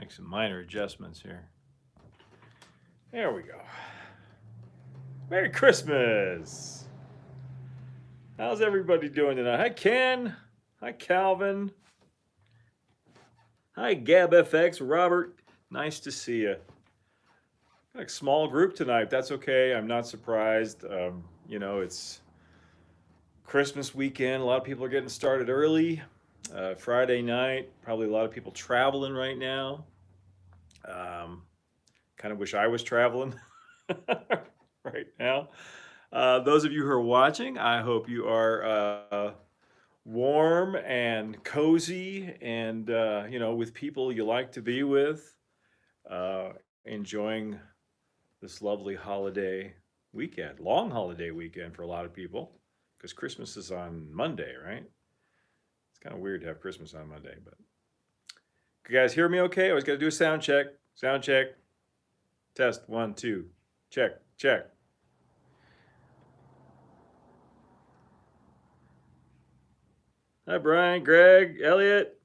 Make some minor adjustments here. There we go. Merry Christmas! How's everybody doing tonight? Hi, Ken. Hi, Calvin. Hi, GabFX. Robert, nice to see you. Like small group tonight. That's okay. I'm not surprised. You know, it's Christmas weekend. A lot of people are getting started early. Friday night, probably a lot of people traveling right now. Kind of wish I was traveling right now. Those of you who are watching, I hope you are warm and cozy and, you know, with people you like to be with, enjoying this lovely holiday weekend, long holiday weekend for a lot of people, because Christmas is on Monday, right? It's kind of weird to have Christmas on Monday, but you guys hear me okay? I always got to do a sound check. Sound check. Test 1, 2. Check, check. Hi, Brian, Greg, Elliot.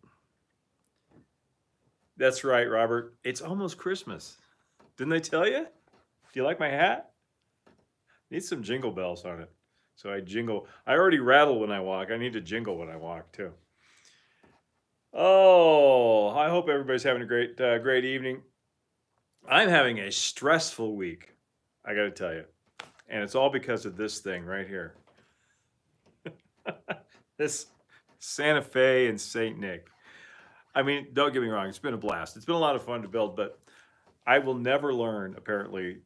That's right, Robert. It's almost Christmas. Didn't I tell you? Do you like my hat? Needs some jingle bells on it. So I jingle. I already rattle when I walk. I need to jingle when I walk too. Oh, I hope everybody's having a great evening. I'm having a stressful week, I got to tell you. And it's all because of this thing right here. This Santa Fe and St. Nick. I mean, don't get me wrong, it's been a blast. It's been a lot of fun to build, but I will never learn, apparently,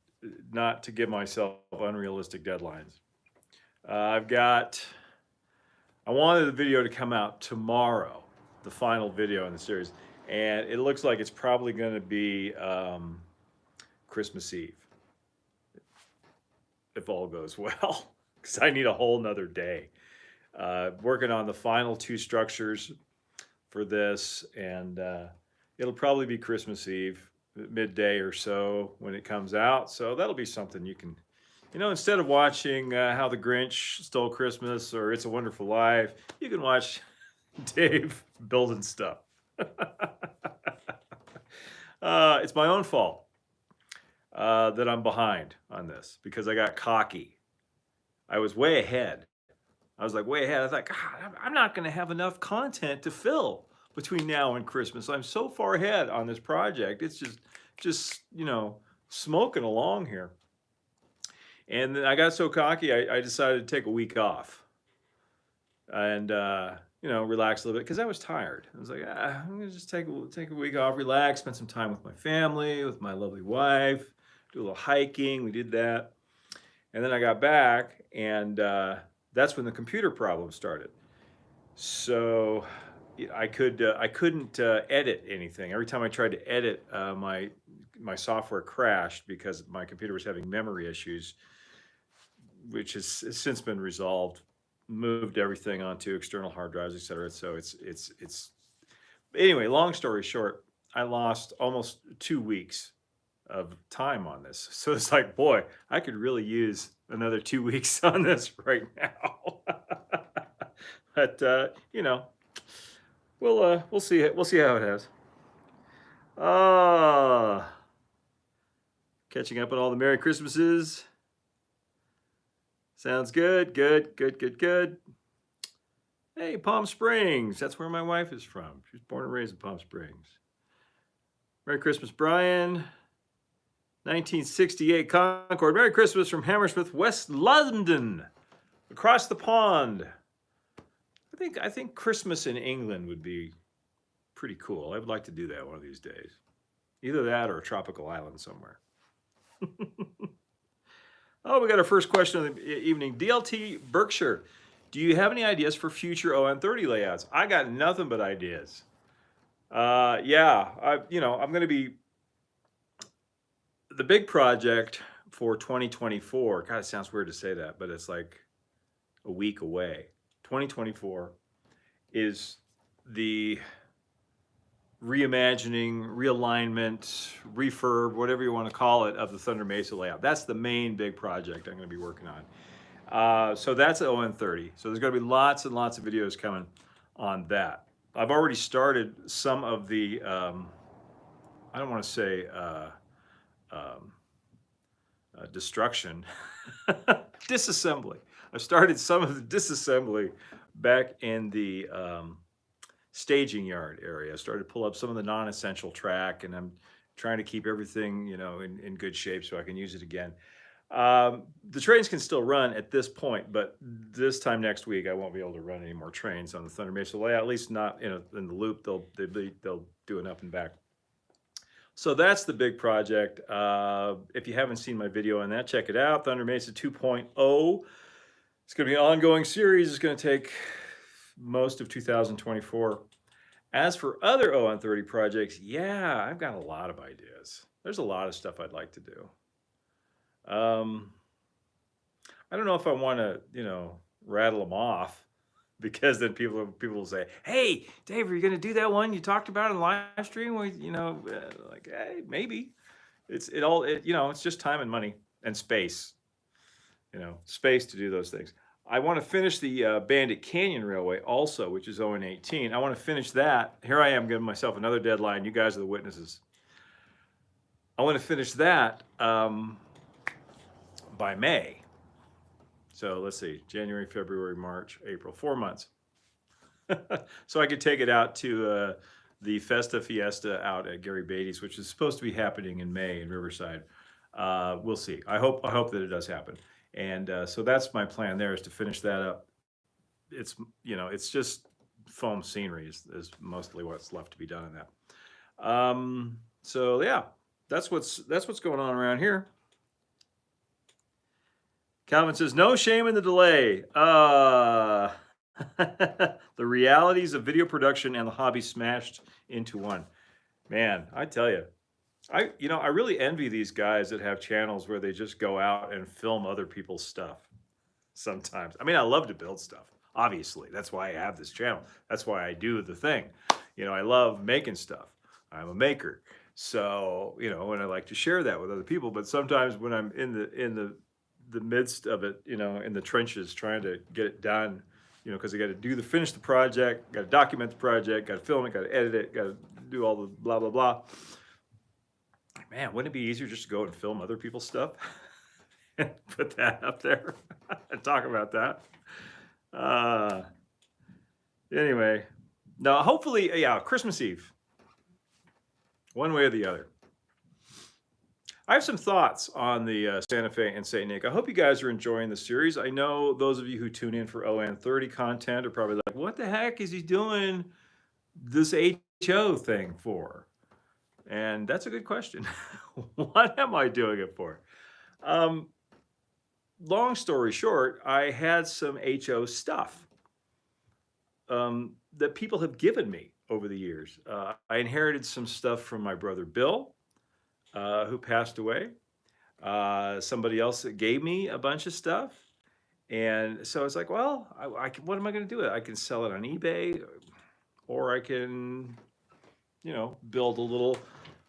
not to give myself unrealistic deadlines. I wanted the video to come out tomorrow, the final video in the series, and it looks like it's probably going to be Christmas Eve, if all goes well, because I need a whole nother day. Working on the final 2 structures for this, and it'll probably be Christmas Eve, midday or so when it comes out. So that'll be something you can, you know, instead of watching How the Grinch Stole Christmas or It's a Wonderful Life, you can watch Dave building stuff. It's my own fault that I'm behind on this because I got cocky. I was way ahead. I was like way ahead. I was like, God, I'm not going to have enough content to fill between now and Christmas. I'm so far ahead on this project. It's just you know, smoking along here. And then I got so cocky, I decided to take a week off and, you know, relax a little bit because I was tired. I was like, I'm going to just take a week off, relax, spend some time with my family, with my lovely wife, do a little hiking. We did that. And then I got back, and that's when the computer problem started. So I couldn't edit anything. Every time I tried to edit, my software crashed because my computer was having memory issues, which has since been resolved. Moved everything onto external hard drives, et cetera. So it's anyway. Long story short, I lost almost 2 weeks of time on this. So it's like, boy, I could really use another 2 weeks on this right now. But you know, we'll see it. We'll see how it has. Catching up on all the Merry Christmases. Sounds good. Good. Hey, Palm Springs. That's where my wife is from. She was born and raised in Palm Springs. Merry Christmas, Brian. 1968 Concord. Merry Christmas from Hammersmith, West London, across the pond. I think Christmas in England would be pretty cool. I would like to do that one of these days. Either that or a tropical island somewhere. Oh, we got our first question of the evening. DLT Berkshire, do you have any ideas for future ON30 layouts? I got nothing but ideas. Yeah, I'm going to be the big project for 2024. God, it sounds weird to say that, but it's like a week away. 2024 is the reimagining, realignment, refurb, whatever you want to call it, of the Thunder Mesa layout. That's the main big project I'm going to be working on. So that's ON30. So there's going to be lots and lots of videos coming on that. I've already started some of the I don't want to say um, destruction, disassembly. I started some of the disassembly back in the staging yard area. I started to pull up some of the non-essential track, and I'm trying to keep everything, in good shape so I can use it again. The trains can still run at this point, but this time next week I won't be able to run any more trains on the Thunder Mesa layout. At least not in the loop. They'll do an up and back. So that's the big project. If you haven't seen my video on that, check it out. Thunder Mesa 2.0. It's going to be an ongoing series. It's going to take most of 2024. As for other ON30 projects, yeah, I've got a lot of ideas. There's a lot of stuff I'd like to do. I don't know if I want to, rattle them off, because then people will say, "Hey, Dave, are you going to do that one you talked about in live stream?" Like, hey, maybe. It's just time and money and space. Space to do those things. I want to finish the Bandit Canyon Railway also, which is ON18. I want to finish that. Here I am giving myself another deadline. You guys are the witnesses. I want to finish that by May. So let's see, January, February, March, April, 4 months. So I could take it out to the Festa Fiesta out at Gary Beatty's, which is supposed to be happening in May in Riverside. We'll see. I hope that it does happen. And so that's my plan there, is to finish that up. It's just foam scenery is mostly what's left to be done in that. So yeah, that's what's going on around here. Calvin says, no shame in the delay. The realities of video production and the hobby smashed into one. Man, I tell you, I really envy these guys that have channels where they just go out and film other people's stuff sometimes. I mean, I love to build stuff. Obviously, that's why I have this channel. That's why I do the thing. I love making stuff. I'm a maker. So, and I like to share that with other people. But sometimes when I'm in the midst of it, in the trenches, trying to get it done, because I got to finish the project, got to document the project, got to film it, got to edit it, got to do all the blah, blah, blah. Man, wouldn't it be easier just to go and film other people's stuff and put that up there and talk about that? Anyway, no, hopefully, yeah, Christmas Eve, one way or the other. I have some thoughts on the Santa Fe and St. Nick. I hope you guys are enjoying the series. I know those of you who tune in for ON30 content are probably like, what the heck is he doing this HO thing for? And that's a good question. What am I doing it for? Long story short, I had some HO stuff that people have given me over the years. I inherited some stuff from my brother Bill, who passed away. Somebody else that gave me a bunch of stuff. And so it's like, well, what am I going to do with it? I can sell it on eBay, or I can, build a little.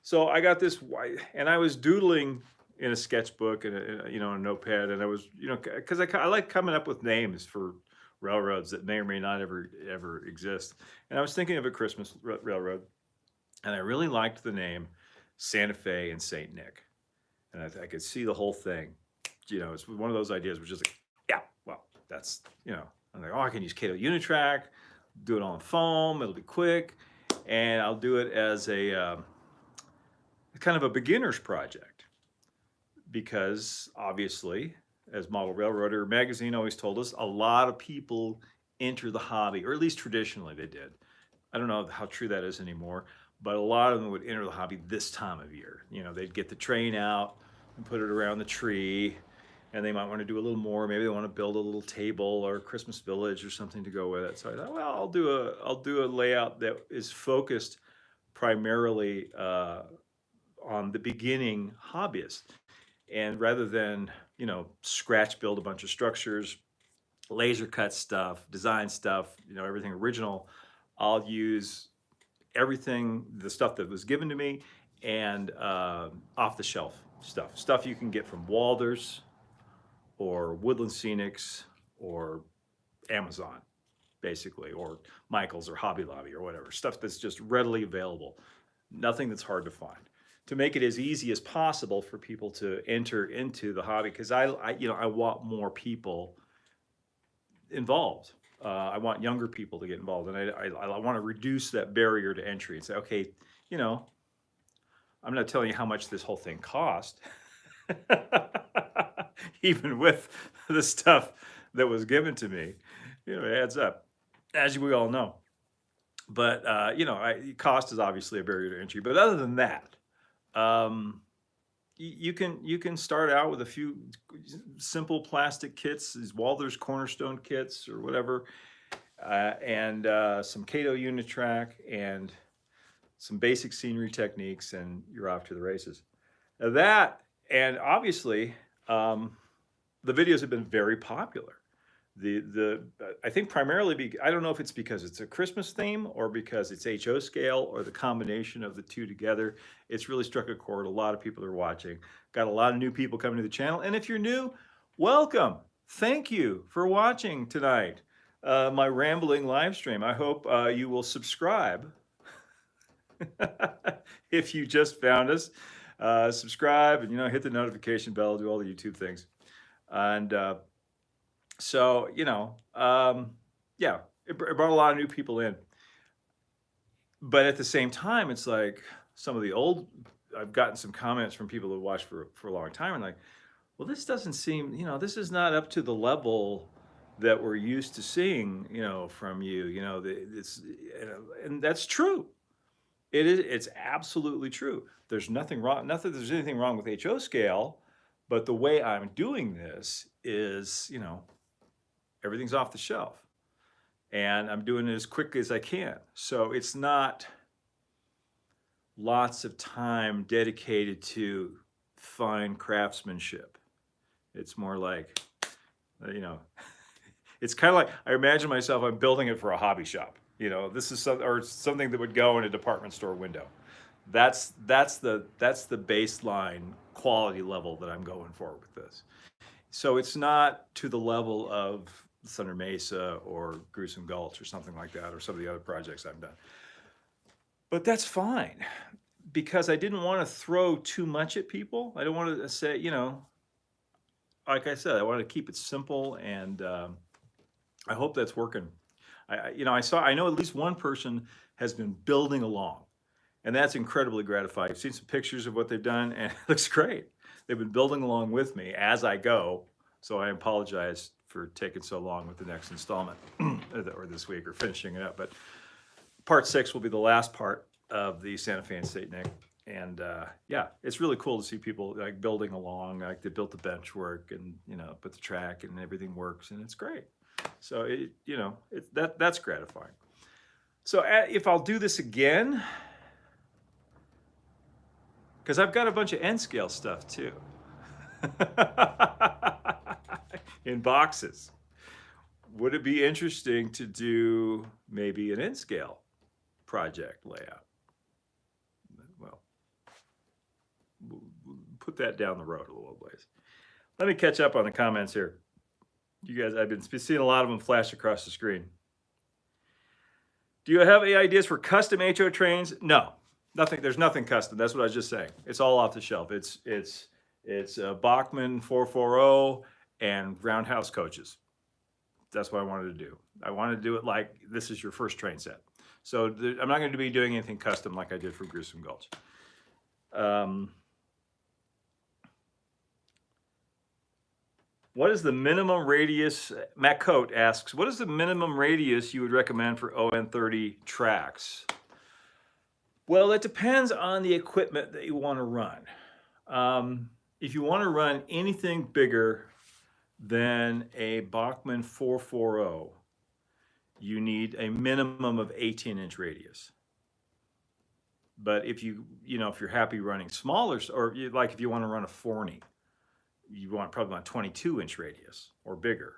So I got this, and I was doodling in a sketchbook and a notepad, and I was, because I like coming up with names for railroads that may or may not ever exist. And I was thinking of a Christmas railroad, and I really liked the name Santa Fe and St. Nick, and I could see the whole thing. It's one of those ideas which is like, yeah, well, that's, I'm like, oh, I can use Cato Unitrack, do it on foam, it'll be quick, and I'll do it as a kind of a beginner's project, because obviously, as Model Railroader magazine always told us, a lot of people enter the hobby, or at least traditionally they did. I don't know how true that is anymore, but a lot of them would enter the hobby this time of year. They'd get the train out and put it around the tree, and they might want to do a little more. Maybe they want to build a little table or a Christmas village or something to go with it. So I thought, well, I'll do a layout that is focused primarily on the beginning hobbyist. And rather than, scratch build a bunch of structures, laser cut stuff, design stuff, everything original, I'll use everything, the stuff that was given to me, and off the shelf stuff you can get from Walder's or Woodland Scenics or Amazon, basically, or Michael's or Hobby Lobby or whatever, stuff that's just readily available, nothing that's hard to find. to make it as easy as possible for people to enter into the hobby, because I want more people involved. I want younger people to get involved, and I want to reduce that barrier to entry and say, okay, you know, I'm not telling you how much this whole thing cost, even with the stuff that was given to me, it adds up, as we all know. But cost is obviously a barrier to entry. But other than that, you can start out with a few simple plastic kits, these Walther's Cornerstone kits or whatever, and some Kato Unitrack and some basic scenery techniques, and you're off to the races. Now that, and obviously, the videos have been very popular. I think primarily, I don't know if it's because it's a Christmas theme or because it's HO scale or the combination of the two together. It's really struck a chord. A lot of people are watching. Got a lot of new people coming to the channel. And if you're new, welcome. Thank you for watching tonight, my rambling live stream. I hope you will subscribe. If you just found us, subscribe and hit the notification bell, do all the YouTube things. And so, yeah, it brought a lot of new people in. But at the same time, it's like some of the old, I've gotten some comments from people who watched for a long time and like, well, this doesn't seem, this is not up to the level that we're used to seeing, from you, and that's true. It's absolutely true. There's nothing wrong, there's anything wrong with HO scale, but the way I'm doing this is, everything's off the shelf. And I'm doing it as quickly as I can. So it's not lots of time dedicated to fine craftsmanship. It's more like, it's kind of like, I imagine myself, I'm building it for a hobby shop. This is something that would go in a department store window. That's the baseline quality level that I'm going for with this. So it's not to the level of Thunder Mesa or Gruesome Gulch or something like that, or some of the other projects I've done. But that's fine, because I didn't want to throw too much at people. I don't want to say, like I said, I want to keep it simple, and I hope that's working. I know at least one person has been building along, and that's incredibly gratifying. I've seen some pictures of what they've done, and it looks great. They've been building along with me as I go, so I apologize for taking so long with the next installment, or this week, or finishing it up. But part 6 will be the last part of the Santa Fe and St. Nick, and yeah, it's really cool to see people like building along. Like they built the bench work, and put the track, and everything works, and it's great. So that's gratifying. So if I'll do this again, because I've got a bunch of N scale stuff too. In boxes. Would it be interesting to do maybe an N scale project layout? Well, we'll put that down the road a little ways. Let me catch up on the comments here. You guys, I've been seeing a lot of them flash across the screen. Do you have any ideas for custom HO trains? No, nothing. There's nothing custom. That's what I was just saying. It's all off the shelf. It's Bachmann 440 and roundhouse coaches. That's what I wanted to do. I wanted to do it like this is your first train set. So I'm not going to be doing anything custom like I did for Gruesome Gulch. What is the minimum radius? Matt Coate asks, what is the minimum radius you would recommend for ON30 tracks? Well, it depends on the equipment that you want to run. If you want to run anything bigger than a Bachmann 440, you need a minimum of 18-inch radius. But if if you're happy running smaller, or if you want to run a Forney, you want probably a 22-inch radius or bigger.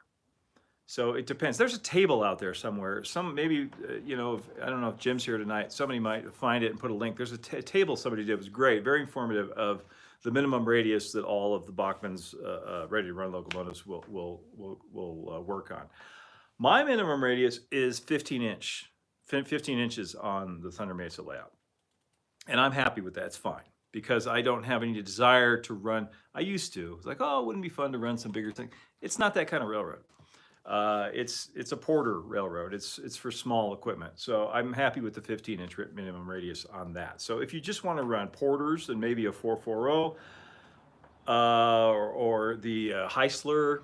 So it depends. There's a table out there somewhere. Maybe, I don't know if Jim's here tonight. Somebody might find it and put a link. There's a table somebody did. It was great, very informative, of the minimum radius that all of the Bachmann's ready-to-run locomotives will work on. My minimum radius is 15 inches on the Thunder Mesa layout. And I'm happy with that. It's fine. because I don't have any desire to run. I used to. It's like, oh, it wouldn't be fun to run some bigger thing. It's not that kind of railroad. It's a Porter railroad. It's for small equipment. So I'm happy with the 15-inch minimum radius on that. So if you just want to run Porters and maybe a 440 or the Heisler,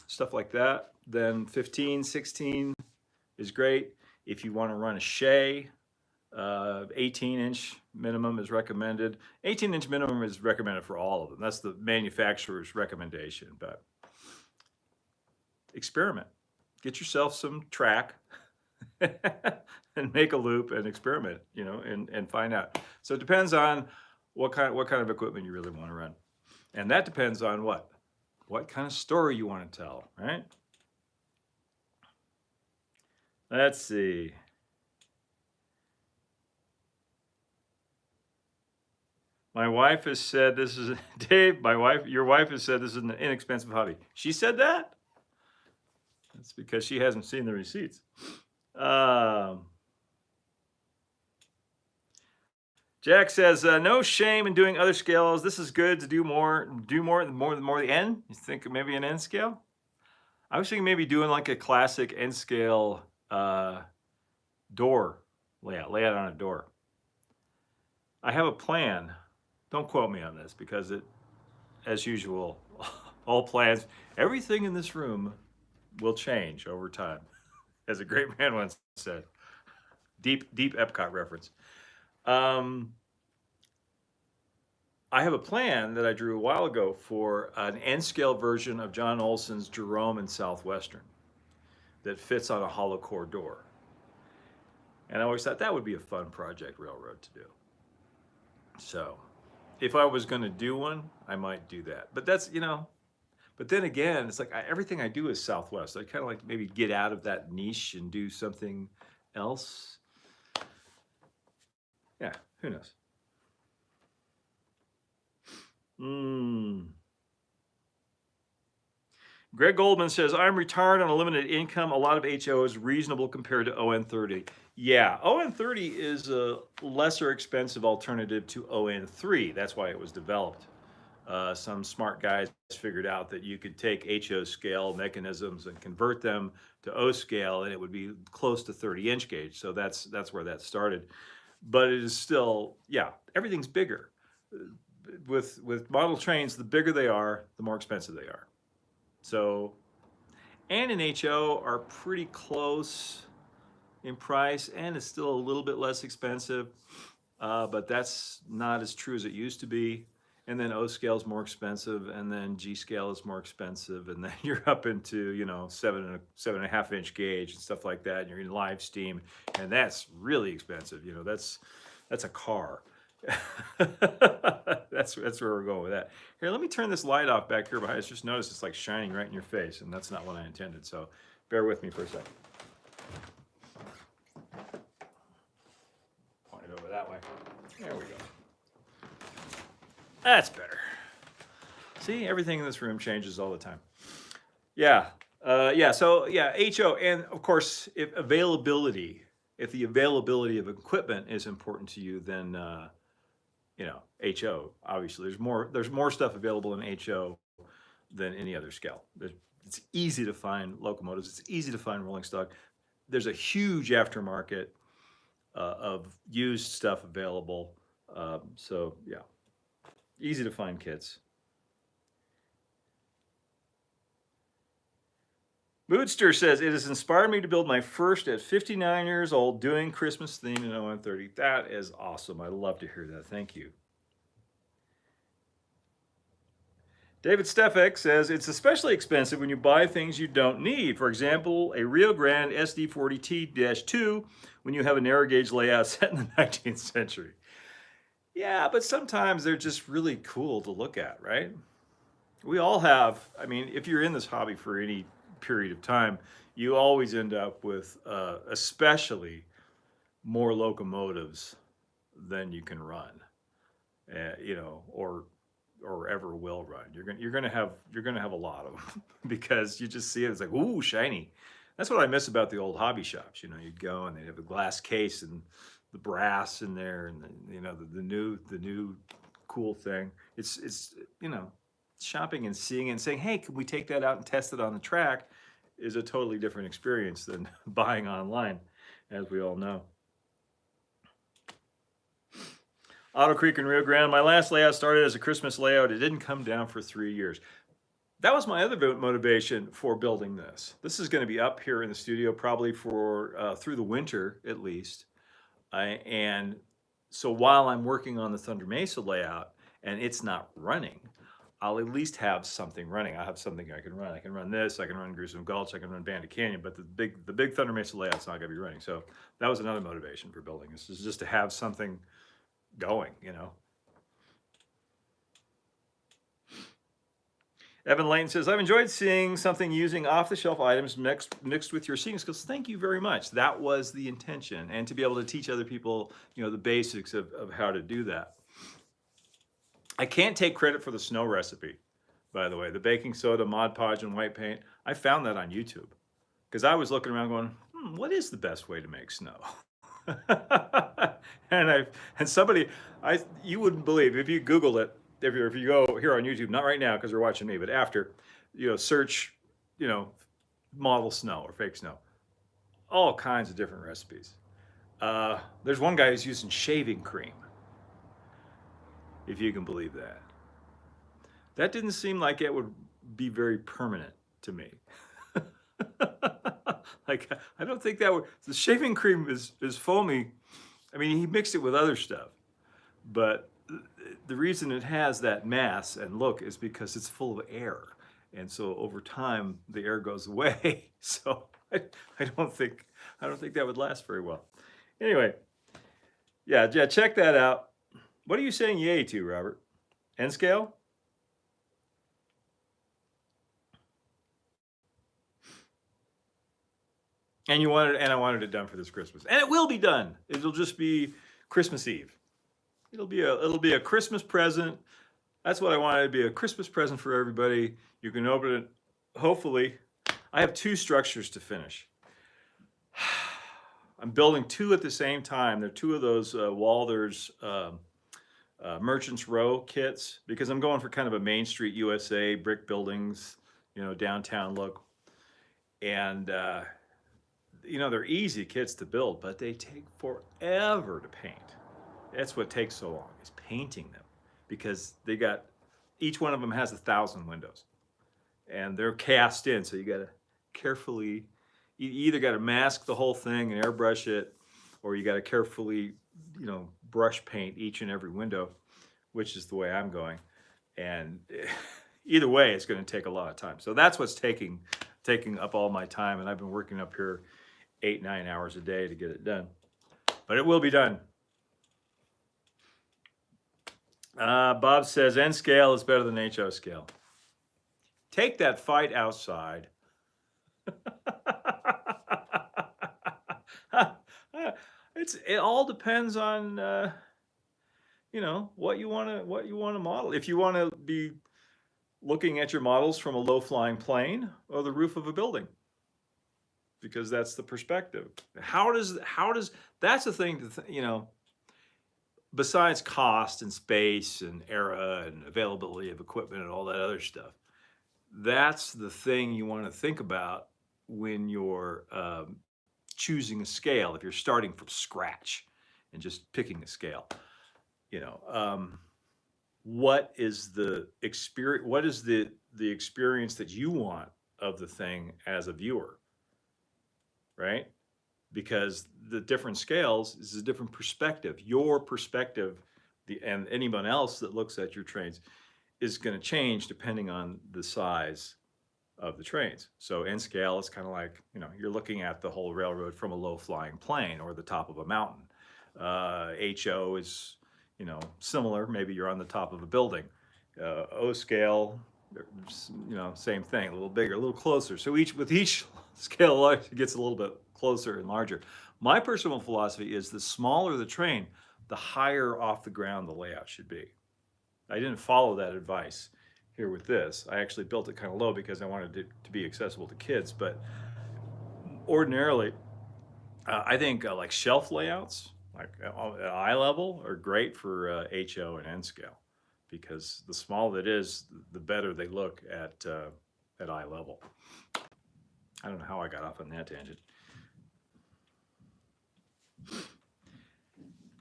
stuff like that, then 15, 16 is great. If you want to run a Shea, 18-inch minimum is recommended. 18-inch minimum is recommended for all of them. That's the manufacturer's recommendation, but experiment. Get yourself some track and make a loop and experiment, and find out. So it depends on what kind of equipment you really want to run. And that depends on what kind of story you want to tell, right? Let's see. My wife has said this is, Dave, your wife has said this is an inexpensive hobby. She said that? That's because she hasn't seen the receipts. Jack says, no shame in doing other scales. This is good to do more the end. You think maybe an N scale? I was thinking maybe doing like a classic N scale door layout on a door. I have a plan. Don't quote me on this because as usual, all plans, everything in this room will change over time, as a great man once said. Deep Epcot reference. I have a plan that I drew a while ago for an N-scale version of John Olson's Jerome and Southwestern that fits on a hollow core door. And I always thought that would be a fun project railroad to do. So if I was going to do one, I might do that. But that's, but then again, it's like everything I do is Southwest. I kind of like to maybe get out of that niche and do something else. Yeah, who knows? Greg Goldman says, I'm retired on a limited income. A lot of HO is reasonable compared to ON30. Yeah, ON30 is a lesser expensive alternative to ON3. That's why it was developed. Some smart guys figured out that you could take HO scale mechanisms and convert them to O scale, and it would be close to 30-inch gauge. So that's where that started. But it is still, yeah, everything's bigger. With model trains, the bigger they are, the more expensive they are. So, and in HO are pretty close in price, and it's still a little bit less expensive, but that's not as true as it used to be. And then O scale is more expensive, and then G scale is more expensive, and then you're up into 7.5 inch gauge and stuff like that. And you're in live steam, and that's really expensive. That's a car. That's where we're going with that. Here, let me turn this light off back here behind us. Just notice it's like shining right in your face, and that's not what I intended. So bear with me for a second. Point it over that way. There we go. That's better. See, everything in this room changes all the time. Yeah. So HO, and of course, if the availability of equipment is important to you, then HO. Obviously, there's more stuff available in HO than any other scale. It's easy to find locomotives. It's easy to find rolling stock. There's a huge aftermarket of used stuff available. So yeah. Easy to find kits. Moodster says, it has inspired me to build my first at 59 years old doing Christmas theme in ON30. That is awesome. I love to hear that. Thank you. David Stefek says, it's especially expensive when you buy things you don't need. For example, a Rio Grande SD40T-2 when you have a narrow gauge layout set in the 19th century. Yeah, but sometimes they're just really cool to look at, right? We all have, if you're in this hobby for any period of time, you always end up with especially more locomotives than you can run, or ever will run. You're gonna have a lot of them because you just see it. It's like, ooh, shiny. That's what I miss about the old hobby shops. You'd go and they'd have a glass case and the brass in there, and the new cool thing. It's you know, shopping and seeing it and saying, hey, can we take that out and test it on the track, is a totally different experience than buying online, as we all know. Otter Creek in Rio Grande. My last layout started as a Christmas layout. It didn't come down for 3 years. That was my other motivation for building this. This is going to be up here in the studio probably for through the winter at least. And so while I'm working on the Thunder Mesa layout and it's not running, I'll at least have something running. I have something I can run. I can run this. I can run Gruesome Gulch. I can run Bandit Canyon. But the big Thunder Mesa layout's not going to be running. So that was another motivation for building this. Is just to have something going, you know. Evan Layton says, I've enjoyed seeing something using off-the-shelf items mixed with your seeing skills. Thank you very much. That was the intention. And to be able to teach other people, you know, the basics of how to do that. I can't take credit for the snow recipe, by the way. The baking soda, Mod Podge, and white paint. I found that on YouTube. Because I was looking around going, what is the best way to make snow? and somebody, you wouldn't believe, if you Google it, if you go here on YouTube, not right now because you're watching me, but after, you know, search, you know, model snow or fake snow, all kinds of different recipes. There's one guy who's using shaving cream, if you can believe that. That didn't seem like it would be very permanent to me. Like, I don't think that would, the shaving cream is foamy. I mean, he mixed it with other stuff, but the reason it has that mass and look is because it's full of air. And so over time, the air goes away. So I don't think that would last very well. Anyway, yeah, check that out. What are you saying yay to, Robert? N scale? And I wanted it done for this Christmas. And it will be done. It'll just be Christmas Eve. It'll be a Christmas present. That's what I wanted to be, a Christmas present for everybody. You can open it, hopefully. I have 2 structures to finish. I'm building 2 at the same time. They're 2 of those Walthers Merchants Row kits, because I'm going for kind of a Main Street USA, brick buildings, you know, downtown look. And you know, they're easy kits to build, but they take forever to paint. That's what takes so long, is painting them, because each one of them has 1,000 windows, and they're cast in. So you got to carefully, you either got to mask the whole thing and airbrush it, or you got to carefully, you know, brush paint each and every window, which is the way I'm going. And either way, it's going to take a lot of time. So that's what's taking up all my time, and I've been working up here 8-9 hours a day to get it done, but it will be done. Bob says N scale is better than HO scale. Take that fight outside. It all depends on you know, what you want to model. If you want to be looking at your models from a low-flying plane or the roof of a building, because that's the perspective. How does that's the thing you know, besides cost and space and era and availability of equipment and all that other stuff, that's the thing you want to think about when you're choosing a scale. If you're starting from scratch and just picking a scale, you know, what is the experience? What is the experience that you want of the thing as a viewer, right? Because the different scales is a different perspective. Your perspective, and anyone else that looks at your trains, is going to change depending on the size of the trains. So N scale is kind of like, you know, you're looking at the whole railroad from a low-flying plane or the top of a mountain. HO is, you know, similar. Maybe you're on the top of a building. O scale, you know, same thing, a little bigger, a little closer. So with each scale, it gets a little bit closer and larger. My personal philosophy is the smaller the train, the higher off the ground the layout should be. I didn't follow that advice here with this. I actually built it kind of low because I wanted it to be accessible to kids. But ordinarily, I think like shelf layouts, like at eye level, are great for HO and N scale. because the smaller it is, the better they look at eye level. I don't know how I got off on that tangent.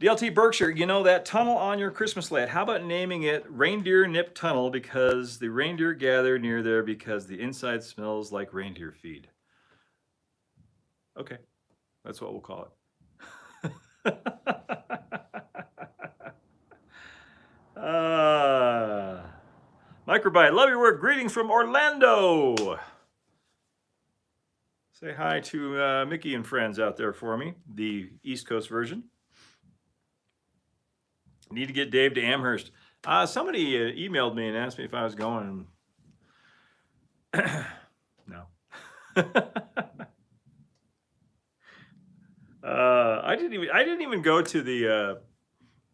DLT Berkshire, you know that tunnel on your Christmas light, how about naming it Reindeer Nip Tunnel because the reindeer gather near there because the inside smells like reindeer feed. Okay, that's what we'll call it. Microbyte, love your work. Greetings from Orlando. Say hi to Mickey and friends out there for me, the East Coast version. Need to get Dave to Amherst. Somebody emailed me and asked me if I was going. No. I didn't even go to the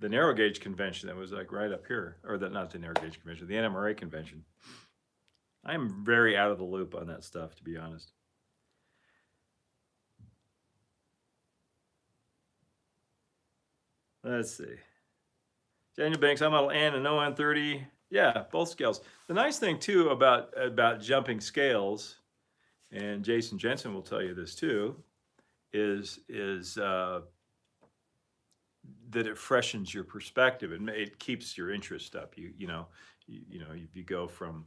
narrow gauge convention that was like right up here, or not the narrow gauge convention, the NMRA convention. I'm very out of the loop on that stuff, to be honest. Let's see. Daniel Banks, I'm model N and ON30. Yeah, both scales. The nice thing too about jumping scales, and Jason Jensen will tell you this too, is that it freshens your perspective and it keeps your interest up. You know, if you go from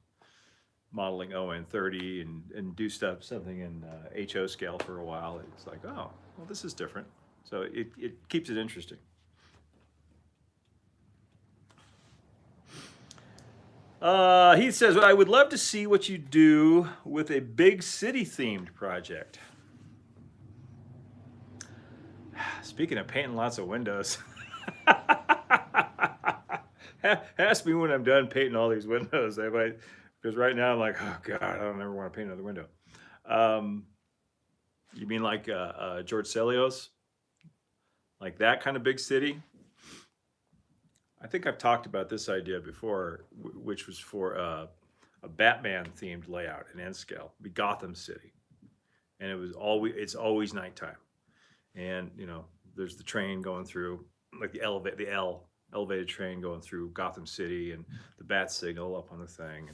modeling ON30 and do something in HO scale for a while, it's like, oh, well, this is different. So it keeps it interesting. He says, I would love to see what you do with a big city themed project. Speaking of painting lots of windows, ask me when I'm done painting all these windows. Because right now I'm like, oh God, I don't ever want to paint another window. You mean like George Celios? Like that kind of big city? I think I've talked about this idea before, which was for a Batman-themed layout in N scale, be Gotham City, and it's always nighttime, and there's the train going through, like the elevated train going through Gotham City, and the bat signal up on the thing,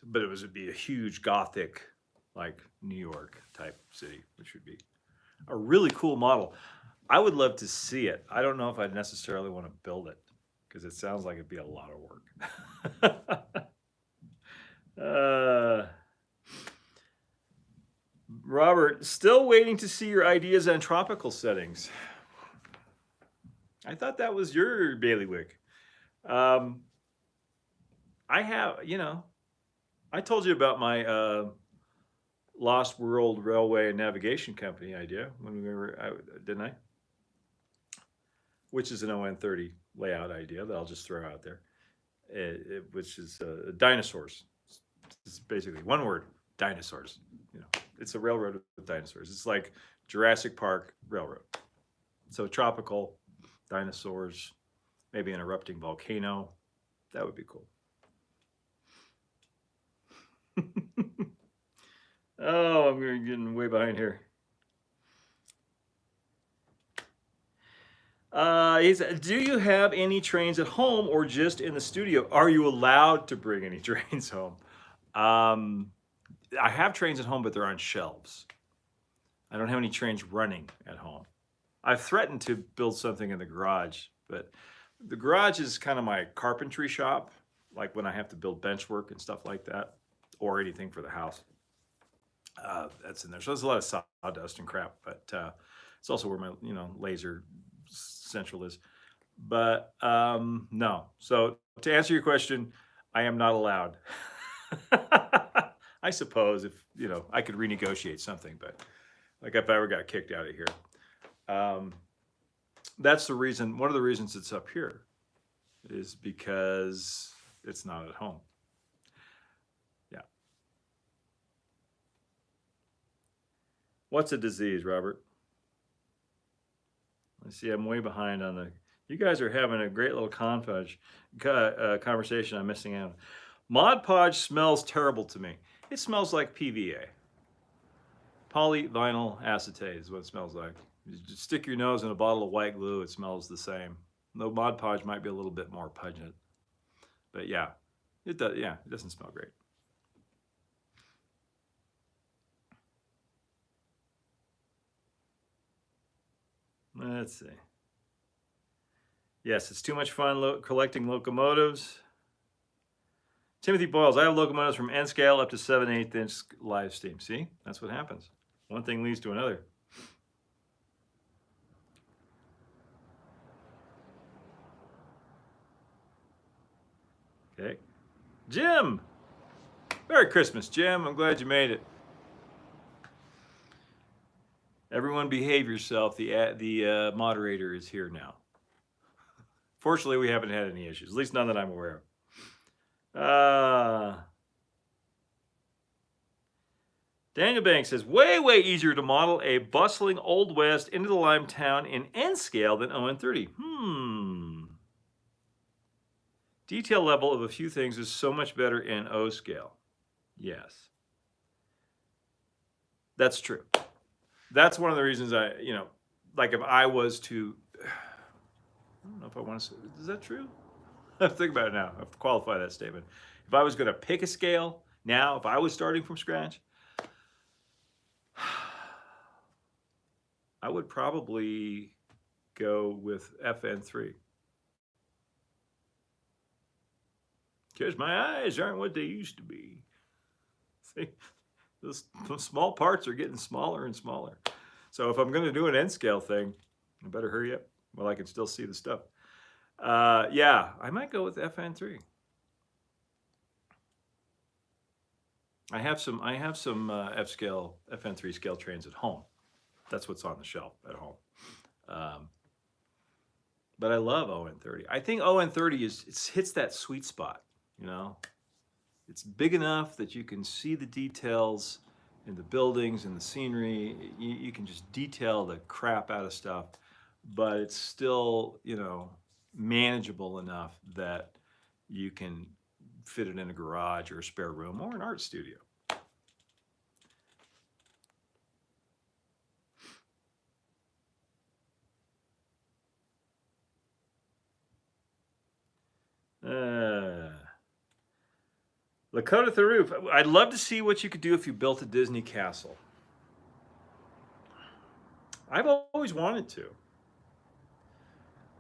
but it would be a huge Gothic, like New York type city, which would be a really cool model. I would love to see it. I don't know if I'd necessarily want to build it, because it sounds like it'd be a lot of work. Robert, still waiting to see your ideas on tropical settings. I thought that was your bailiwick. I have, I told you about my Lost World Railway and Navigation Company idea when we were, didn't I? Which is an ON30 layout idea that I'll just throw out there, which is dinosaurs. It's basically one word, dinosaurs. It's a railroad with dinosaurs. It's like Jurassic Park Railroad. So tropical, dinosaurs, maybe an erupting volcano. That would be cool. Oh, I'm getting way behind here. He said, do you have any trains at home or just in the studio? Are you allowed to bring any trains home? I have trains at home, but they're on shelves. I don't have any trains running at home. I've threatened to build something in the garage, but the garage is kind of my carpentry shop, like when I have to build bench work and stuff like that, or anything for the house. That's in there. So there's a lot of sawdust and crap, but it's also where my laser central is. But no. So to answer your question, I am not allowed. I suppose if I could renegotiate something, but like if I ever got kicked out of here, that's the reason. One of the reasons it's up here is because it's not at home. Yeah. What's a disease, Robert? Let's see. I'm way behind on the. You guys are having a great little conversation. I'm missing out. Mod Podge smells terrible to me. It smells like PVA. Polyvinyl acetate is what it smells like. You just stick your nose in a bottle of white glue, it smells the same. Though Mod Podge might be a little bit more pungent. But yeah, it does. Yeah, it doesn't smell great. Let's see. Yes, it's too much fun collecting locomotives. Timothy Boyles, I have locomotives from N scale up to 7/8 inch live stream. See, that's what happens. One thing leads to another. Okay. Jim! Merry Christmas, Jim. I'm glad you made it. Everyone behave yourself. The moderator is here now. Fortunately, we haven't had any issues, at least none that I'm aware of. Daniel Banks says, way easier to model a bustling Old West into the Lime town in N scale than ON30. Detail level of a few things is so much better in O scale. Yes. That's true. That's one of the reasons like if I was to, I don't know if I want to say, is that true? I have to think about it now. I have to qualify that statement. If I was going to pick a scale now, if I was starting from scratch, I would probably go with FN3. Because my eyes aren't what they used to be. See, those small parts are getting smaller and smaller. So if I'm going to do an N scale thing, I better hurry up while I can still see the stuff. Yeah, I might go with FN3. I have some F scale FN3 scale trains at home. That's what's on the shelf at home. But I love ON30. I think ON30 hits that sweet spot. You know, it's big enough that you can see the details in the buildings and the scenery. You can just detail the crap out of stuff, but it's still, manageable enough that you can fit it in a garage or a spare room or an art studio. Lakota Tharoof, I'd love to see what you could do if you built a Disney castle. I've always wanted to.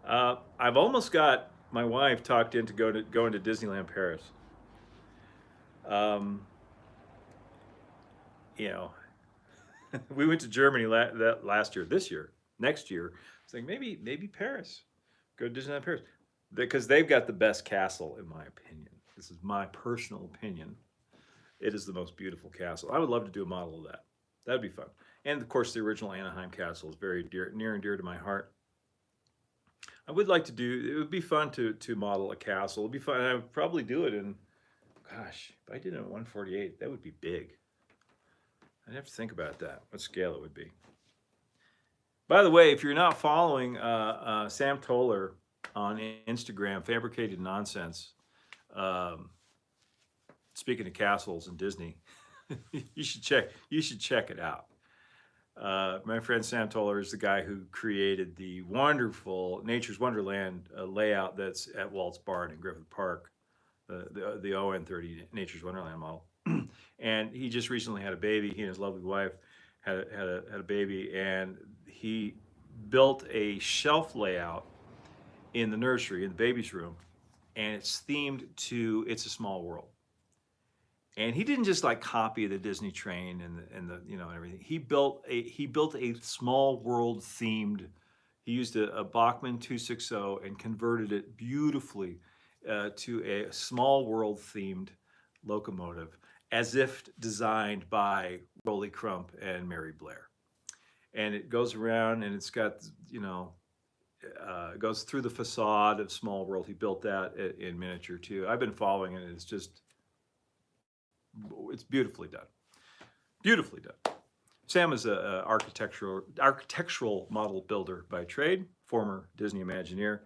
I've almost got my wife talked into going to Disneyland Paris. We went to Germany last year. This year, next year, it's like maybe Paris. Go to Disneyland Paris because they've got the best castle, in my opinion. This is my personal opinion. It is the most beautiful castle. I would love to do a model of that. That would be fun. And of course, the original Anaheim castle is very near and dear to my heart. I would like to it would be fun to model a castle. It'd be fun. I would probably do it in, gosh, if I did it at 148, that would be big. I'd have to think about that, what scale it would be. By the way, if you're not following Sam Toller on Instagram, Fabricated Nonsense, speaking of castles and Disney, you should check it out. My friend Sam Toller is the guy who created the wonderful Nature's Wonderland layout that's at Walt's Barn in Griffith Park, the ON30 Nature's Wonderland model. And he just recently had a baby. He and his lovely wife had a baby, and he built a shelf layout in the nursery, in the baby's room, and it's themed to It's a Small World. And he didn't just like copy the Disney train and the and everything. He built a Small World themed. He used a Bachmann 260 and converted it beautifully to a Small World themed locomotive, as if designed by Rolly Crump and Mary Blair. And it goes around, and it's got it goes through the facade of Small World. He built that in miniature too. I've been following it. It's beautifully done. Beautifully done. Sam is an architectural model builder by trade, former Disney Imagineer,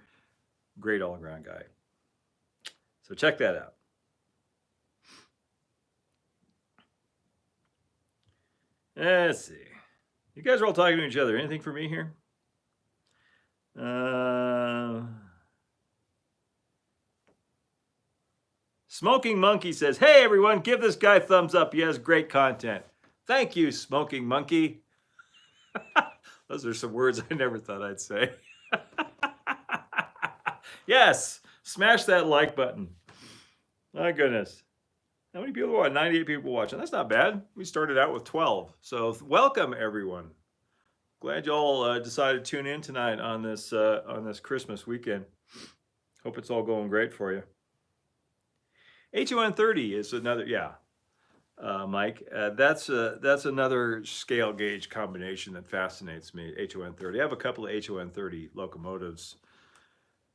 great all-around guy. So check that out. Let's see. You guys are all talking to each other. Anything for me here? Smoking Monkey says, hey everyone, give this guy a thumbs up. He has great content. Thank you, Smoking Monkey. Those are some words I never thought I'd say. Yes, smash that like button. My goodness. How many people watch? 98 people watching. That's not bad. We started out with 12. So welcome everyone. Glad y'all decided to tune in tonight on this Christmas weekend. Hope it's all going great for you. HON30 is another, yeah, Mike. That's another scale gauge combination that fascinates me. HON30. I have a couple of HON30 locomotives.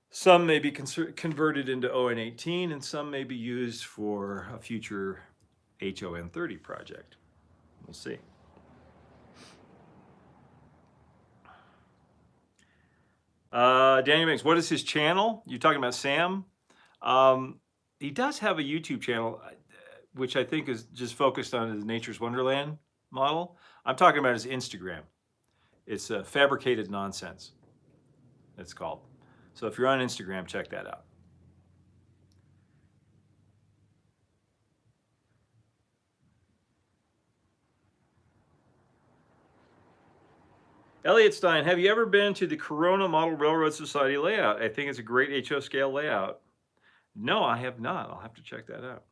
Some may be converted into ON18, and some may be used for a future HON30 project. We'll see. Daniel Banks, what is his channel? You're talking about Sam? He does have a YouTube channel, which I think is just focused on his Nature's Wonderland model. I'm talking about his Instagram. It's Fabricated Nonsense, it's called. So if you're on Instagram, check that out. Elliot Stein, have you ever been to the Corona Model Railroad Society layout? I think it's a great HO scale layout. No, I have not. I'll have to check that out.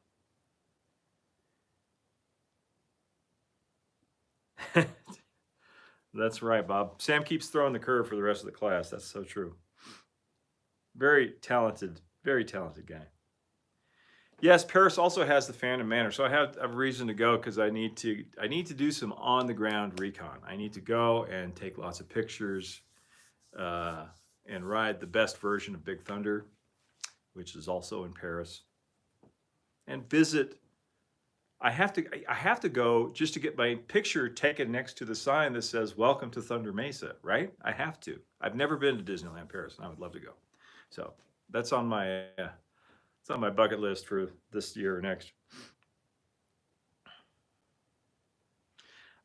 That's right, Bob. Sam keeps throwing the curve for the rest of the class. That's so true. Very talented guy. Yes, Paris also has the Phantom Manor, so I have a reason to go because I need to do some on the ground recon. I need to go and take lots of pictures and ride the best version of Big Thunder, which is also in Paris, and visit. I have to go just to get my picture taken next to the sign that says "Welcome to Thunder Mesa." Right? I have to. I've never been to Disneyland Paris, and I would love to go. So that's on my it's on my bucket list for this year or next.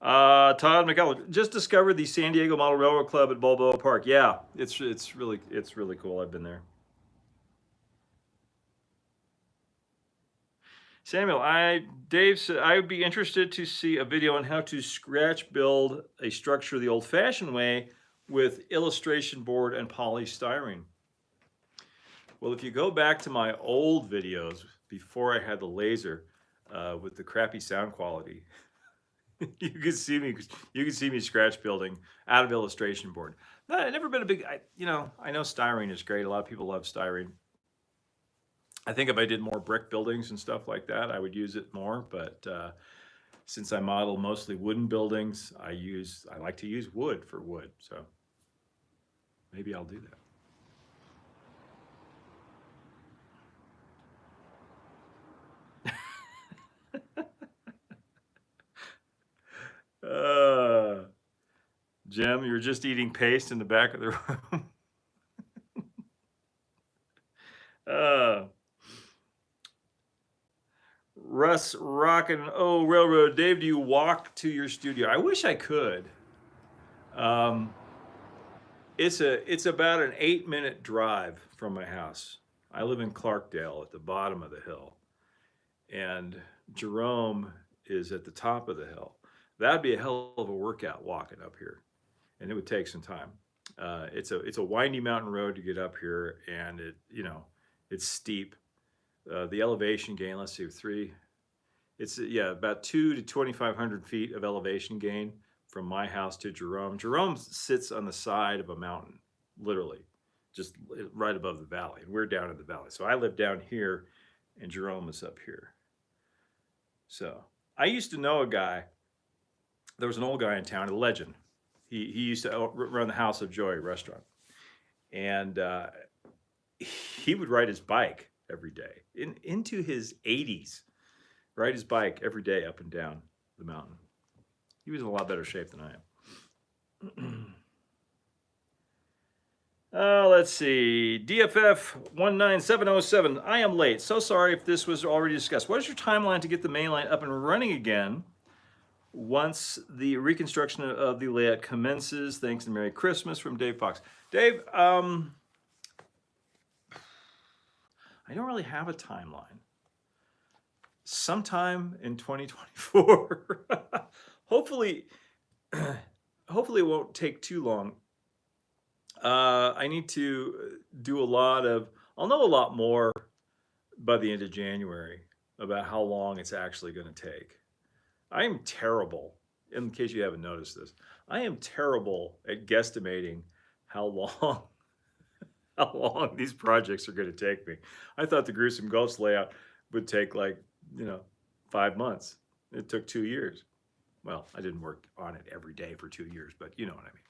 Todd McCullough just discovered the San Diego Model Railroad Club at Balboa Park. Yeah, it's really cool. I've been there. Samuel, Dave said I would be interested to see a video on how to scratch build a structure the old-fashioned way with illustration board and polystyrene. Well, if you go back to my old videos before I had the laser with the crappy sound quality, you can see me scratch building out of illustration board. No, I've never been a big, I know styrene is great. A lot of people love styrene. I think if I did more brick buildings and stuff like that, I would use it more. But since I model mostly wooden buildings, I like to use wood for wood. So maybe I'll do that. Jim, you're just eating paste in the back of the room. Russ rockin' railroad. Dave, do you walk to your studio? I wish I could. It's about an 8-minute drive from my house. I live in Clarkdale at the bottom of the hill, and Jerome is at the top of the hill. That'd be a hell of a workout walking up here, and it would take some time. It's a windy mountain road to get up here, and it's steep. The elevation gain, let's see, about 2,000 to 2,500 feet of elevation gain from my house to Jerome. Jerome sits on the side of a mountain, literally, just right above the valley, and we're down in the valley. So I live down here, and Jerome is up here. So I used to know a guy. There was an old guy in town, a legend. He used to run the House of Joy restaurant, and he would ride his bike every day into his 80s. Ride his bike every day up and down the mountain. He was in a lot better shape than I am. Let's see. DFF 19707. I am late. So sorry if this was already discussed. What is your timeline to get the main line up and running again once the reconstruction of the layout commences? Thanks and Merry Christmas from Dave Fox. Dave, I don't really have a timeline. sometime in 2024. Hopefully, hopefully it won't take too long. I need to do a lot of, I'll know a lot more by the end of January about how long it's actually going to take. I am terrible, in case you haven't noticed this, I am terrible at guesstimating how long how long these projects are going to take me. I thought the Gruesome Gulch layout would take like, 5 months. It took 2 years. Well, I didn't work on it every day for 2 years, but you know what I mean.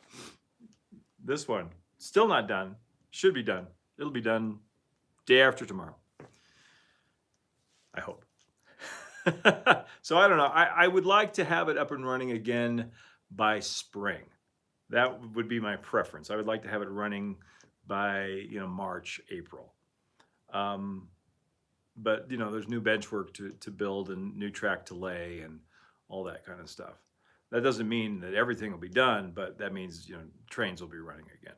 This one, still not done. Should be done. It'll be done day after tomorrow. I hope. So I don't know. I would like to have it up and running again by spring. That would be my preference. I would like to have it running by March, April. But there's new bench work to build and new track to lay and all that kind of stuff. That doesn't mean that everything will be done, but that means trains will be running again.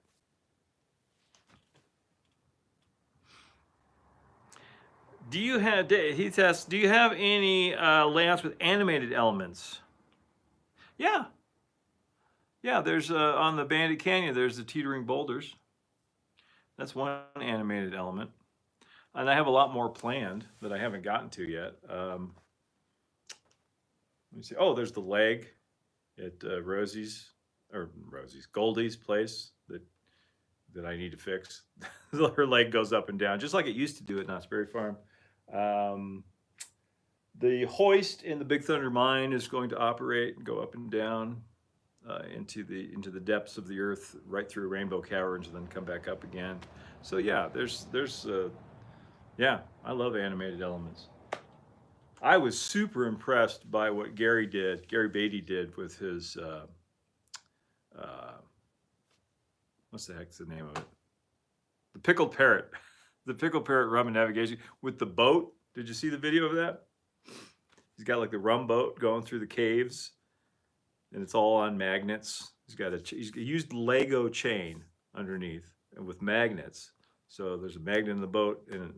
Do you have, he says, do you have any layouts with animated elements? Yeah. Yeah, there's on the Bandit Canyon, there's the teetering boulders. That's one animated element. And I have a lot more planned that I haven't gotten to yet. Let me see. Oh, there's the leg at Goldie's place that I need to fix. Her leg goes up and down, just like it used to do at Knott's Berry Farm. The hoist in the Big Thunder Mine is going to operate and go up and down into the depths of the earth, right through Rainbow Caverns, and then come back up again. So yeah, yeah, I love animated elements. I was super impressed by what Gary Beatty did with his what's the heck's the name of it? The Pickled Parrot. The Pickled Parrot Rum and Navigation with the boat. Did you see the video of that? He's got like the rum boat going through the caves, and it's all on magnets. He's used Lego chain underneath and with magnets. So there's a magnet in the boat, and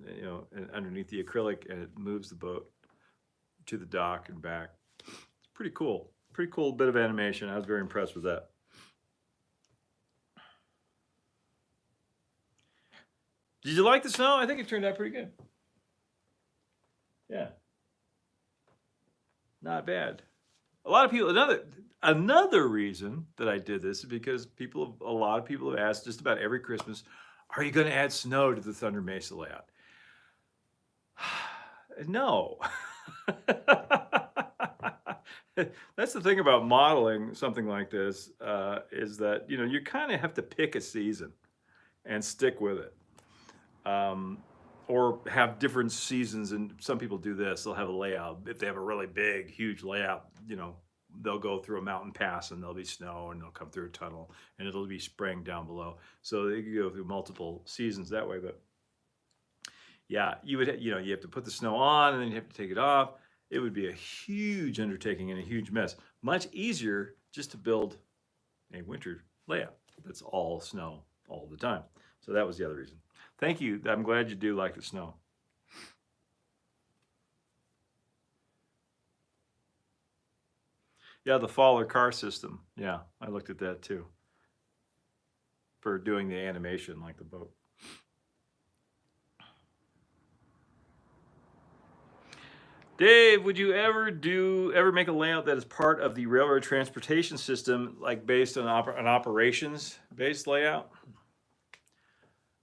and underneath the acrylic, and it moves the boat to the dock and back. It's pretty cool. Pretty cool bit of animation. I was very impressed with that. Did you like the snow? I think it turned out pretty good. Yeah. Not bad. A lot of people, another reason that I did this is because a lot of people have asked just about every Christmas, are you going to add snow to the Thunder Mesa layout? No. That's the thing about modeling something like this, is that you kind of have to pick a season and stick with it, or have different seasons. And some people do this; they'll have a layout. If they have a really big, huge layout, they'll go through a mountain pass and there'll be snow, and they'll come through a tunnel and it'll be spring down below. So they could go through multiple seasons that way. But yeah, you have to put the snow on and then you have to take it off. It would be a huge undertaking and a huge mess. Much easier just to build a winter layout that's all snow all the time. So that was the other reason. Thank you. I'm glad you do like the snow. Yeah, the Faller car system. Yeah, I looked at that too. For doing the animation like the boat. Dave, would you ever make a layout that is part of the railroad transportation system, like based on an operations-based layout?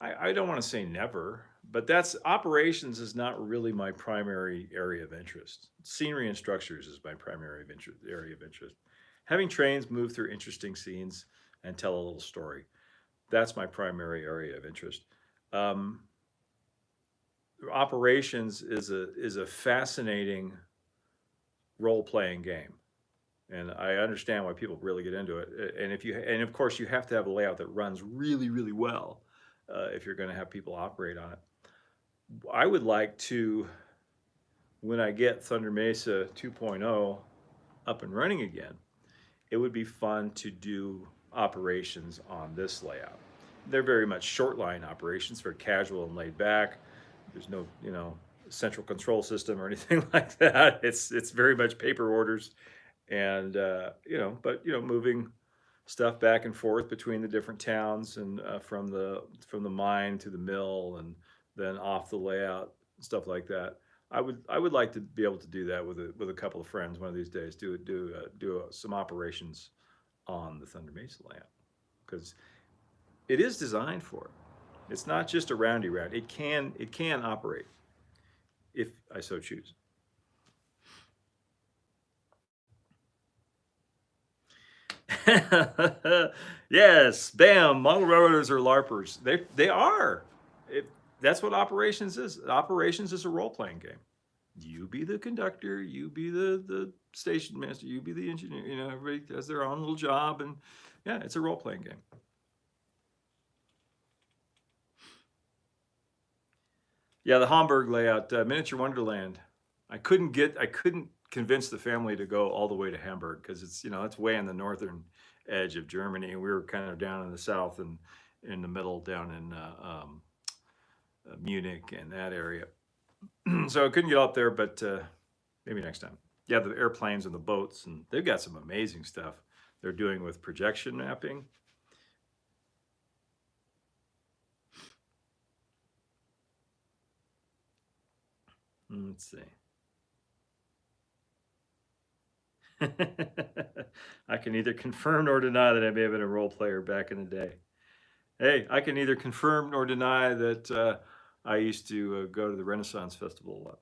I don't want to say never, but operations is not really my primary area of interest. Scenery and structures is my primary area of interest. Having trains move through interesting scenes and tell a little story. That's my primary area of interest. Operations is a fascinating role-playing game, and I understand why people really get into it. And of course you have to have a layout that runs really, really well if you're going to have people operate on it. I would like to, when I get Thunder Mesa 2.0 up and running again, it would be fun to do operations on this layout. They're very much short line operations, very casual and laid back. There's no, central control system or anything like that. It's very much paper orders, and moving stuff back and forth between the different towns, and from the mine to the mill, and then off the layout, stuff like that. I would like to be able to do that with a couple of friends one of these days. Do some operations on the Thunder Mesa layout, because it is designed for it. It's not just a roundy round. It can operate if I so choose. Yes, bam. Model railroaders are LARPers. They are. That's what operations is. Operations is a role playing game. You be the conductor. You be the station master. You be the engineer. Everybody has their own little job, and yeah, it's a role playing game. Yeah, the Hamburg layout, miniature Wonderland. I couldn't convince the family to go all the way to Hamburg, because it's way on the northern edge of Germany, and we were kind of down in the south and in the middle, down in Munich and that area. So I couldn't get up there, but maybe next time. Yeah, the airplanes and the boats, and they've got some amazing stuff they're doing with projection mapping. Let's see. I can neither confirm nor deny that I may have been a role player back in the day. Hey, I can neither confirm nor deny that I used to go to the Renaissance Festival a lot.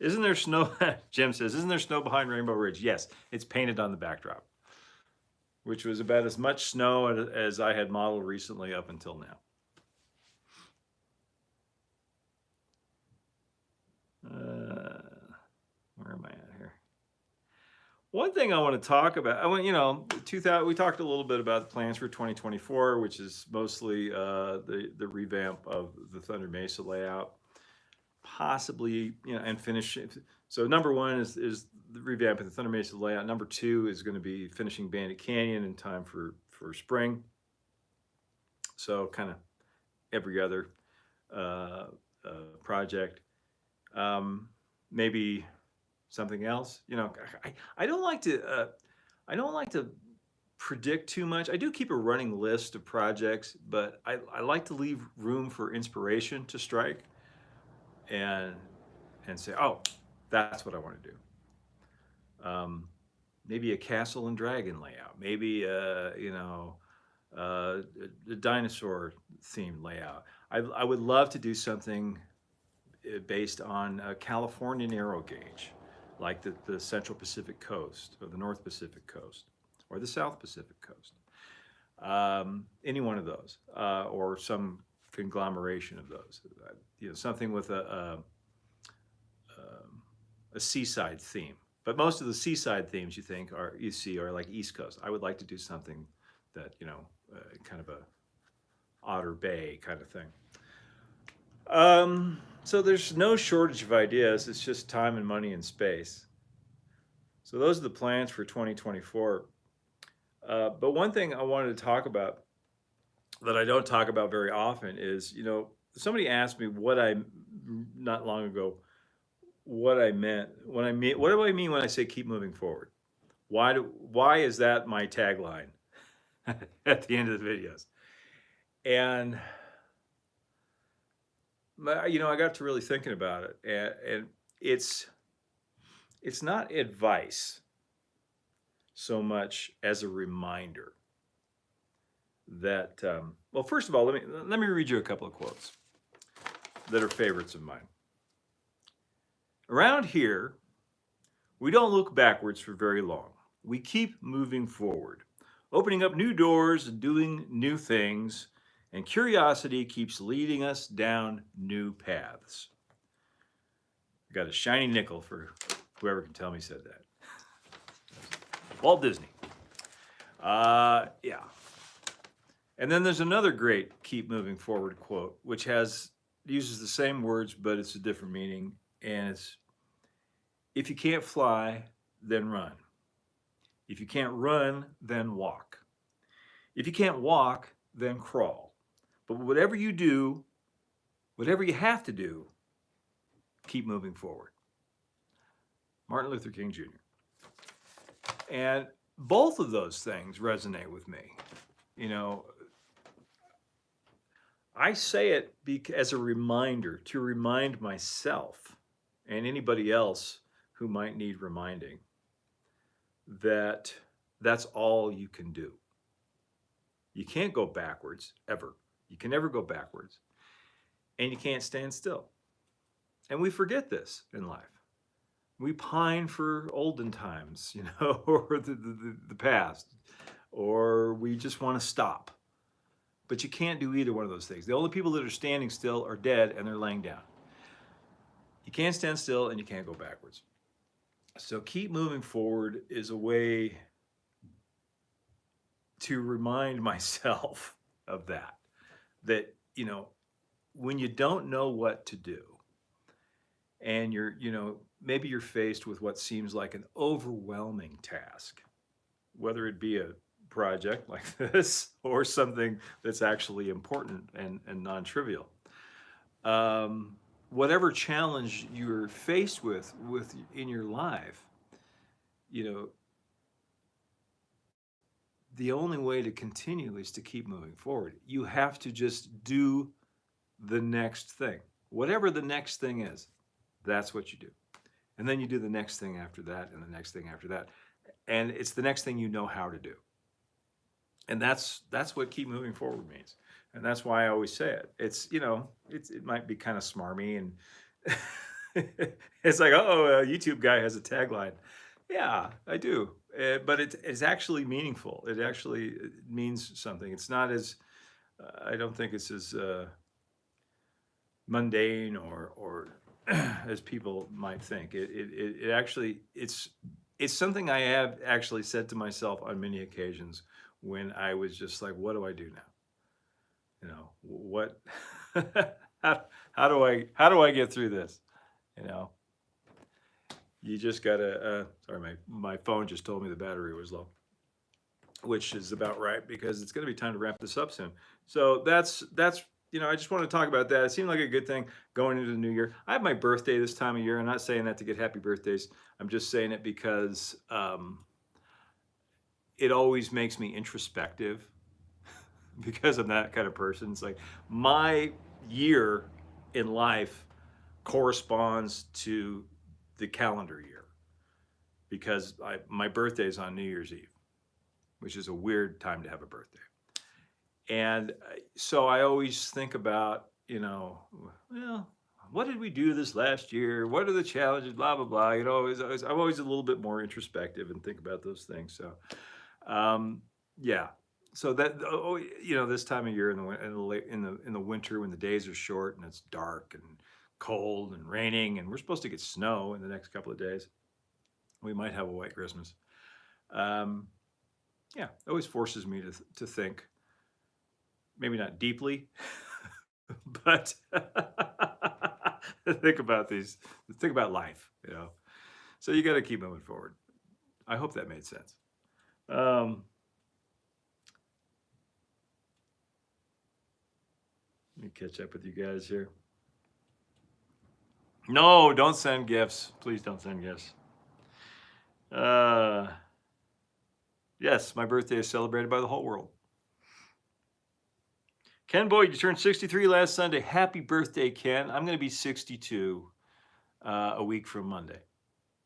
Isn't there snow? Jim says, isn't there snow behind Rainbow Ridge? Yes, it's painted on the backdrop, which was about as much snow as I had modeled recently up until now. Where am I at here? One thing I want to talk about, we talked a little bit about the plans for 2024, which is mostly the revamp of the Thunder Mesa layout, possibly, and finish. So number one is the revamp of the Thunder Mesa layout. Number two is going to be finishing Bandit Canyon in time for spring. So kind of every other project. Maybe something else. I don't like to predict too much. I do keep a running list of projects, but I like to leave room for inspiration to strike, and say, oh, that's what I want to do. Maybe a castle and dragon layout. Maybe the dinosaur themed layout. I would love to do something based on a California narrow gauge, like the Central Pacific Coast, or the North Pacific Coast, or the South Pacific Coast. Any one of those, or some conglomeration of those. Something with a seaside theme. But most of the seaside themes you see are like East Coast. I would like to do something that kind of a Otter Bay kind of thing. So there's no shortage of ideas. It's just time and money and space. So those are the plans for 2024. But one thing I wanted to talk about that I don't talk about very often is, somebody asked me not long ago, what I meant what do I mean when I say keep moving forward? Why is that my tagline at the end of the videos? And I got to really thinking about it, and it's not advice so much as a reminder that, well, first of all, let me read you a couple of quotes that are favorites of mine. Around here, we don't look backwards for very long. We keep moving forward, opening up new doors and doing new things, and curiosity keeps leading us down new paths. I got a shiny nickel for whoever can tell me said that. Walt Disney. Yeah. And then there's another great keep moving forward quote, which uses the same words, but it's a different meaning. And it's, if you can't fly, then run. If you can't run, then walk. If you can't walk, then crawl. But whatever you do, whatever you have to do, keep moving forward. Martin Luther King Jr. And both of those things resonate with me. You know, I say it as a reminder to remind myself and anybody else who might need reminding that that's all you can do. You can't go backwards ever. You can never go backwards. And you can't stand still. And we forget this in life. We pine for olden times, you know, or the past, or we just want to stop. But you can't do either one of those things. The only people that are standing still are dead and they're laying down. You can't stand still and you can't go backwards. So keep moving forward is a way to remind myself of that. That, you know, when you don't know what to do and you're, you know, maybe you're faced with what seems like an overwhelming task, whether it be a project like this or something that's actually important and non-trivial. Whatever challenge you're faced with in your life, you know, the only way to continue is to keep moving forward. You have to just do the next thing. Whatever the next thing is, that's what you do. And then you do the next thing after that and the next thing after that. And it's the next thing you know how to do. And that's what keep moving forward means. And that's why I always say it. It's, you know, it might be kind of smarmy and it's like, oh, a YouTube guy has a tagline. Yeah, I do. But it's actually meaningful. It actually means something. It's not as, I don't think it's as mundane or as people might think. It actually, it's something I have actually said to myself on many occasions when I was just like, what do I do now? You know, what, how do I get through this? You know, you just gotta, sorry, my phone just told me the battery was low, which is about right because it's gonna be time to wrap this up soon. So that's, you know, I just want to talk about that. It seemed like a good thing going into the new year. I have my birthday this time of year. I'm not saying that to get happy birthdays. I'm just saying it because it always makes me introspective because I'm that kind of person. It's like my year in life corresponds to the calendar year because my birthday is on New Year's Eve, which is a weird time to have a birthday. And so I always think about, you know, well, what did we do this last year? What are the challenges? Blah, blah, blah. You know, I'm always a little bit more introspective and think about those things. So, yeah. So that, oh, you know, this time of year in the winter when the days are short and it's dark and cold and raining and we're supposed to get snow in the next couple of days. We might have a white Christmas. Yeah, it always forces me to think. Maybe not deeply, but think about life, you know. So you got to keep moving forward. I hope that made sense. Let me catch up with you guys here. No, don't send gifts. Please don't send gifts. Yes, my birthday is celebrated by the whole world. Ken Boyd, you turned 63 last Sunday. Happy birthday, Ken. I'm going to be 62 a week from Monday,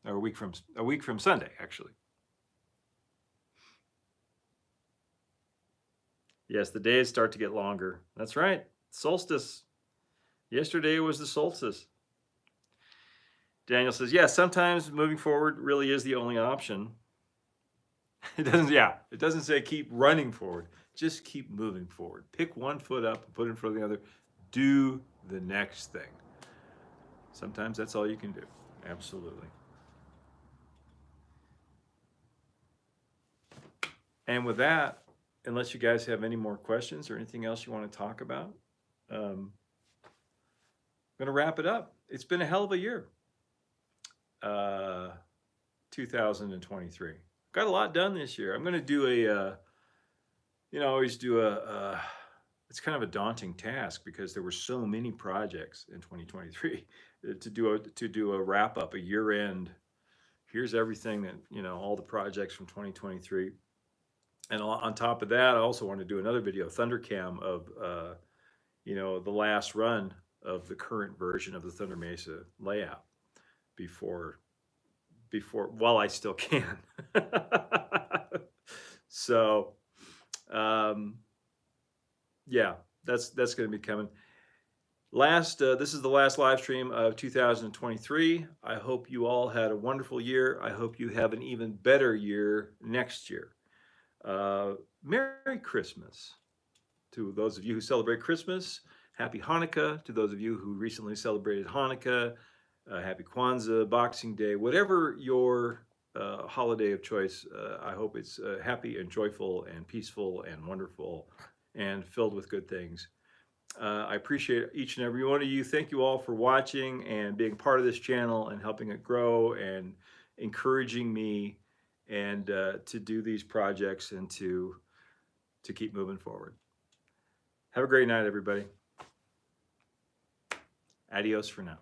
or a week from Sunday, actually. Yes, the days start to get longer. That's right. Solstice. Yesterday was the solstice. Daniel says, yeah, sometimes moving forward really is the only option. It doesn't say keep running forward. Just keep moving forward. Pick one foot up and put it in front of the other. Do the next thing. Sometimes that's all you can do. Absolutely. And with that, unless you guys have any more questions or anything else you want to talk about, I'm going to wrap it up. It's been a hell of a year. 2023. Got a lot done this year. I'm going to do I always do it's kind of a daunting task because there were so many projects in 2023 to do a wrap up, a year end. Here's everything that, all the projects from 2023. And on top of that, I also want to do another video, Thundercam, of, the last run of the current version of the Thunder Mesa layout before, while I still can. So, yeah, that's going to be coming. This is the last live stream of 2023. I hope you all had a wonderful year. I hope you have an even better year next year. Merry Christmas to those of you who celebrate Christmas. Happy Hanukkah to those of you who recently celebrated Hanukkah. Happy Kwanzaa, Boxing Day, whatever your holiday of choice. I hope it's happy and joyful and peaceful and wonderful and filled with good things. I appreciate each and every one of you. Thank you all for watching and being part of this channel and helping it grow and encouraging me and to do these projects and to keep moving forward. Have a great night, everybody. Adios for now.